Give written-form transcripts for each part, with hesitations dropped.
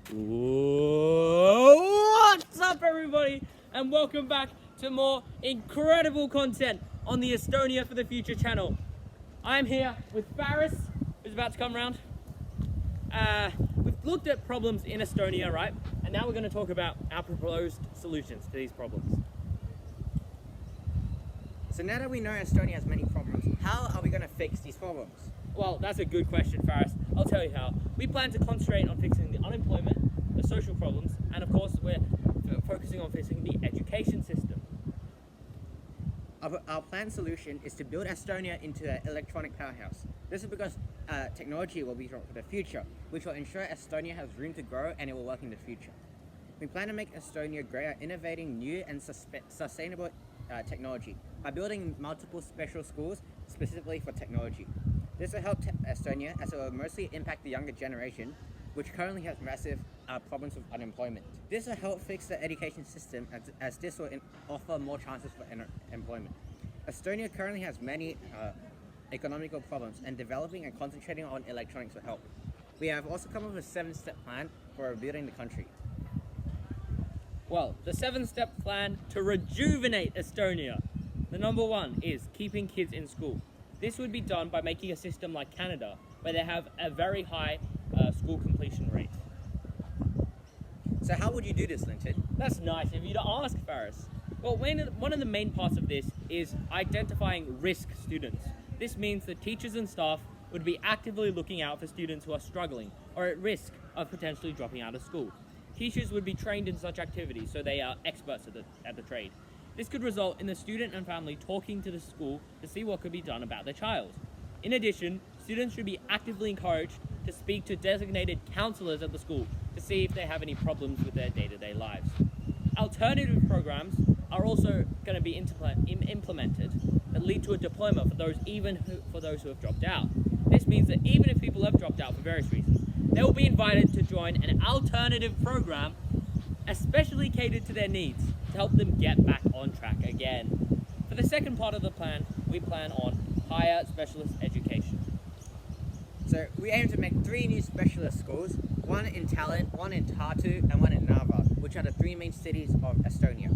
What's up, everybody, and welcome back to more incredible content on the Estonia for the Future channel. I'm here with Faris, who's about to come around. We've looked at problems in Estonia, right? And now we're going to talk about our proposed solutions to these problems. So now that we know Estonia has many problems, how are we going to fix these problems? Well, that's a good question, Faris. I'll tell you how. We plan to concentrate on fixing the unemployment, the social problems, and of course we're focusing on fixing the education system. Our planned solution is to build Estonia into an electronic powerhouse. This is because technology will be for the future, which will ensure Estonia has room to grow and it will work in the future. We plan to make Estonia great at innovating new and sustainable technology by building multiple special schools specifically for technology. This will help Estonia as it will mostly impact the younger generation, which currently has massive problems with unemployment. This will help fix the education system as this will offer more chances for employment. Estonia currently has many economical problems, and developing and concentrating on electronics will help. We have also come up with a 7-step plan for rebuilding the country. Well, the 7-step plan to rejuvenate Estonia. The number one is keeping kids in school. This would be done by making a system like Canada, where they have a very high school completion rate. So how would you do this, Linton? That's nice of you to ask, Faris. Well, one of the main parts of this is identifying risk students. This means that teachers and staff would be actively looking out for students who are struggling or at risk of potentially dropping out of school. Teachers would be trained in such activities so they are experts at the trade. This could result in the student and family talking to the school to see what could be done about their child. In addition, students should be actively encouraged to speak to designated counselors at the school to see if they have any problems with their day-to-day lives. Alternative programs are also going to be implemented that lead to a diploma for those who have dropped out. This means that even if people have dropped out for various reasons, they will be invited to join an alternative program especially catered to their needs to help them get back on track again. For the second part of the plan, we plan on higher specialist education. So we aim to make 3 new specialist schools, one in Tallinn, one in Tartu, and one in Narva, which are the 3 main cities of Estonia.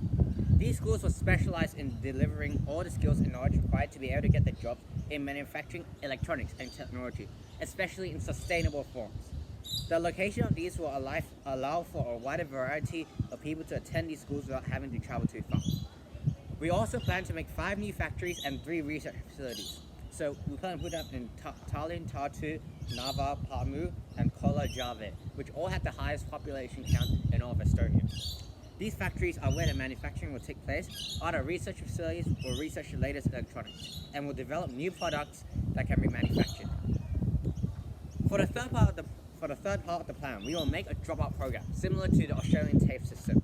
These schools will specialize in delivering all the skills and knowledge required to be able to get the job in manufacturing, electronics, and technology, especially in sustainable forms. The location of these will allow for a wider variety of people to attend these schools without having to travel too far. We also plan to make 5 new factories and 3 research facilities. So we plan to put up in Tallinn, Tartu, Narva, Pärnu, and Kola-Jave, which all have the highest population count in all of Estonia. These factories are where the manufacturing will take place. Other research facilities will research the latest electronics and will develop new products that can be manufactured. For the third part of the plan, we will make a dropout program similar to the Australian TAFE system.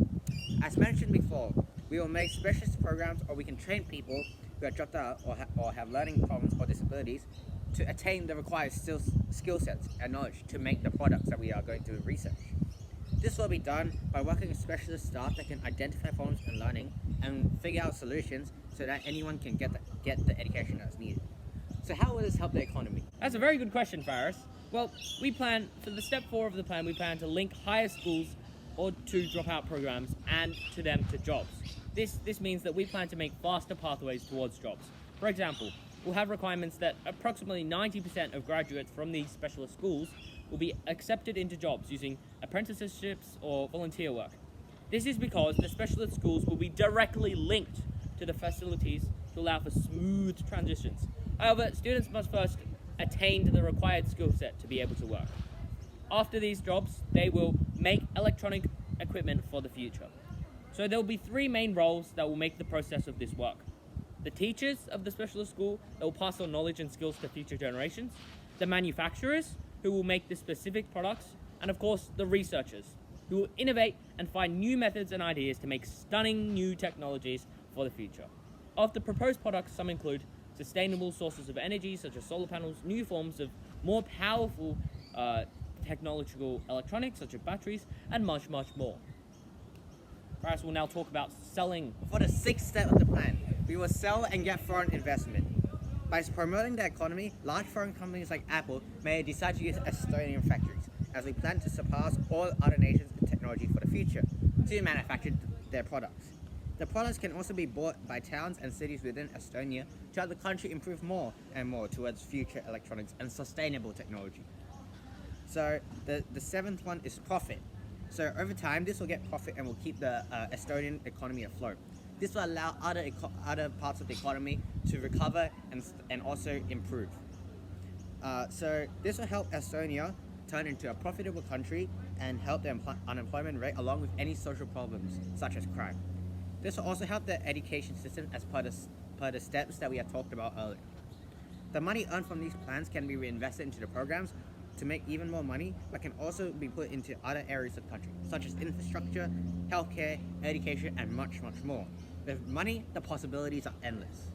As mentioned before, we will make specialist programs, or we can train people who have dropped out or have learning problems or disabilities to attain the required skill sets and knowledge to make the products that we are going to research. This will be done by working with specialist staff that can identify problems in learning and figure out solutions so that anyone can get the education that's needed. So how will this help the economy? That's a very good question, Faris. Well, we plan, for the step 4 of the plan, we plan to link higher schools or to dropout programs and to them to jobs. This means that we plan to make faster pathways towards jobs. For example, we'll have requirements that approximately 90% of graduates from these specialist schools will be accepted into jobs using apprenticeships or volunteer work. This is because the specialist schools will be directly linked to the facilities to allow for smooth transitions. However, students must first attain the required skill set to be able to work. After these jobs, they will make electronic equipment for the future. So there will be 3 main roles that will make the process of this work. The teachers of the specialist school that will pass on knowledge and skills to future generations, the manufacturers who will make the specific products, and of course the researchers who will innovate and find new methods and ideas to make stunning new technologies for the future. Of the proposed products, some include sustainable sources of energy such as solar panels, new forms of more powerful technological electronics such as batteries, and much, much more. Faris will now talk about selling. For the 6th step of the plan, we will sell and get foreign investment. By promoting the economy, large foreign companies like Apple may decide to use Estonian factories. as we plan to surpass all other nations in technology for the future to manufacture their products. The products can also be bought by towns and cities within Estonia to help the country improve more and more towards future electronics and sustainable technology. So the seventh one is profit. So over time, this will get profit and will keep the Estonian economy afloat. This will allow other parts of the economy to recover and also improve. So this will help Estonia turn into a profitable country and help the unemployment rate along with any social problems such as crime. This will also help the education system as per the steps that we had talked about earlier. The money earned from these plans can be reinvested into the programs to make even more money, but can also be put into other areas of the country, such as infrastructure, healthcare, education, and much, much more. With money, the possibilities are endless.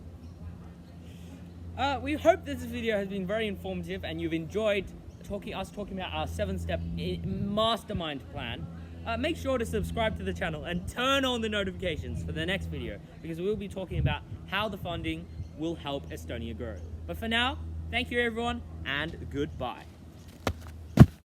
We hope this video has been very informative and you've enjoyed us talking about our 7-step mastermind plan. Make sure to subscribe to the channel and turn on the notifications for the next video, because we'll be talking about how the funding will help Estonia grow. But for now, thank you everyone and goodbye.